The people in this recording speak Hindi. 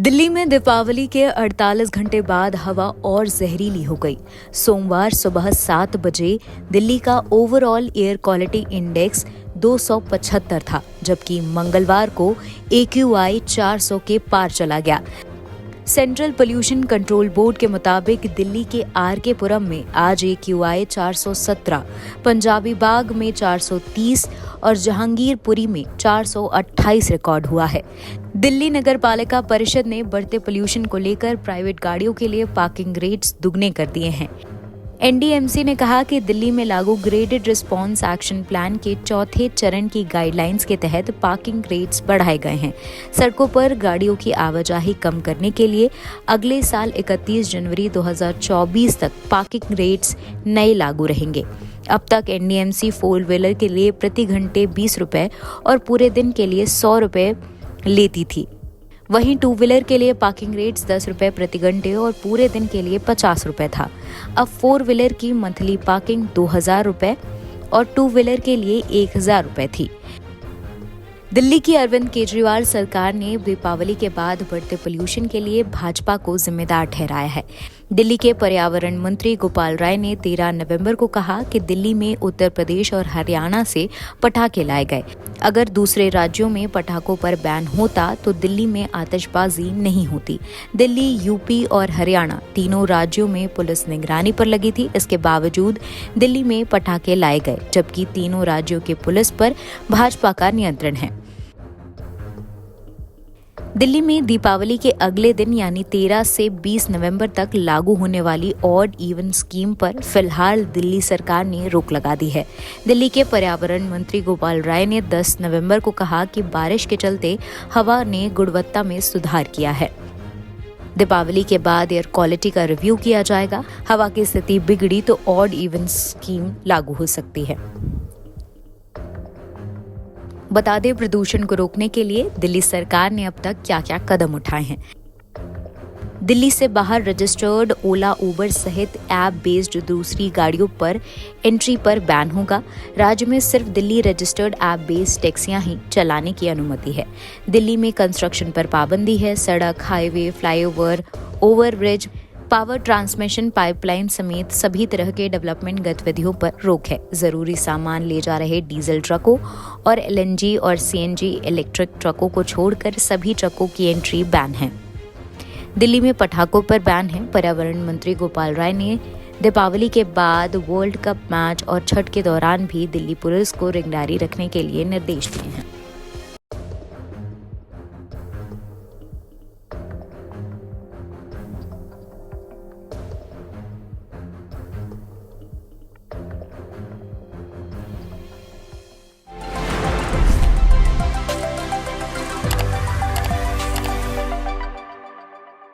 दिल्ली में दीपावली के 48 घंटे बाद हवा और जहरीली हो गई। सोमवार सुबह 7 बजे दिल्ली का ओवरऑल एयर क्वालिटी इंडेक्स 275 था, जबकि मंगलवार को AQI 400 के पार चला गया। सेंट्रल पोल्यूशन कंट्रोल बोर्ड के मुताबिक दिल्ली के RK पुरम में आज AQI 417, पंजाबी बाग में 430 और जहांगीरपुरी में 428 रिकॉर्ड हुआ है। दिल्ली नगर पालिका परिषद ने बढ़ते पोल्यूशन को लेकर प्राइवेट गाड़ियों के लिए पार्किंग रेट्स दुगने कर दिए हैं। NDMC ने कहा कि दिल्ली में लागू ग्रेडेड रिस्पॉन्स एक्शन प्लान के चौथे चरण की गाइडलाइंस के तहत पार्किंग रेट्स बढ़ाए गए हैं। सड़कों पर गाड़ियों की आवाजाही कम करने के लिए अगले साल 31 जनवरी 2024 तक पार्किंग रेट्स नए लागू रहेंगे। अब तक NDMC 4 व्हीलर के लिए प्रति घंटे 20 रुपए और पूरे दिन के लिए 100 रुपए लेती थी। वहीं 2 व्हीलर के लिए पार्किंग रेट्स 10 रुपए प्रति घंटे और पूरे दिन के लिए 50 रुपए था। अब 4 व्हीलर की मंथली पार्किंग 2000 रुपए और 2 व्हीलर के लिए 1000 रुपए थी। दिल्ली की अरविंद केजरीवाल सरकार ने दीपावली के बाद बढ़ते पोल्यूशन के लिए भाजपा को जिम्मेदार ठहराया है। दिल्ली के पर्यावरण मंत्री गोपाल राय ने 13 नवंबर को कहा कि दिल्ली में उत्तर प्रदेश और हरियाणा से पटाखे लाए गए। अगर दूसरे राज्यों में पटाखों पर बैन होता तो दिल्ली में आतिशबाजी नहीं होती। दिल्ली, यूपी और हरियाणा तीनों राज्यों में पुलिस निगरानी पर लगी थी। इसके बावजूद दिल्ली में पटाखे लाए गए, जबकि तीनों राज्यों के पुलिस पर भाजपा का नियंत्रण है। दिल्ली में दीपावली के अगले दिन यानी 13 से 20 नवंबर तक लागू होने वाली ऑड इवन स्कीम पर फिलहाल दिल्ली सरकार ने रोक लगा दी है। दिल्ली के पर्यावरण मंत्री गोपाल राय ने 10 नवंबर को कहा कि बारिश के चलते हवा ने गुणवत्ता में सुधार किया है। दीपावली के बाद एयर क्वालिटी का रिव्यू किया जाएगा। हवा की स्थिति बिगड़ी तो ऑड इवन स्कीम लागू हो सकती है। बता दें, प्रदूषण को रोकने के लिए दिल्ली सरकार ने अब तक क्या क्या कदम उठाए हैं। दिल्ली से बाहर रजिस्टर्ड ओला, उबर सहित ऐप बेस्ड दूसरी गाड़ियों पर एंट्री पर बैन होगा। राज्य में सिर्फ दिल्ली रजिस्टर्ड ऐप बेस्ड टैक्सियां ही चलाने की अनुमति है। दिल्ली में कंस्ट्रक्शन पर पाबंदी है। सड़क, highway, flyover, overbridge, power transmission pipeline समेत सभी तरह के डेवलपमेंट गतिविधियों पर रोक है। जरूरी सामान ले जा रहे डीजल ट्रकों और LNG और CNG इलेक्ट्रिक ट्रकों को छोड़कर सभी ट्रकों की एंट्री बैन है। दिल्ली में पटाखों पर बैन है। पर्यावरण मंत्री गोपाल राय ने दीपावली के बाद वर्ल्ड कप मैच और छठ के दौरान भी दिल्ली पुलिस को निगरानी रखने के लिए निर्देश दिए हैं।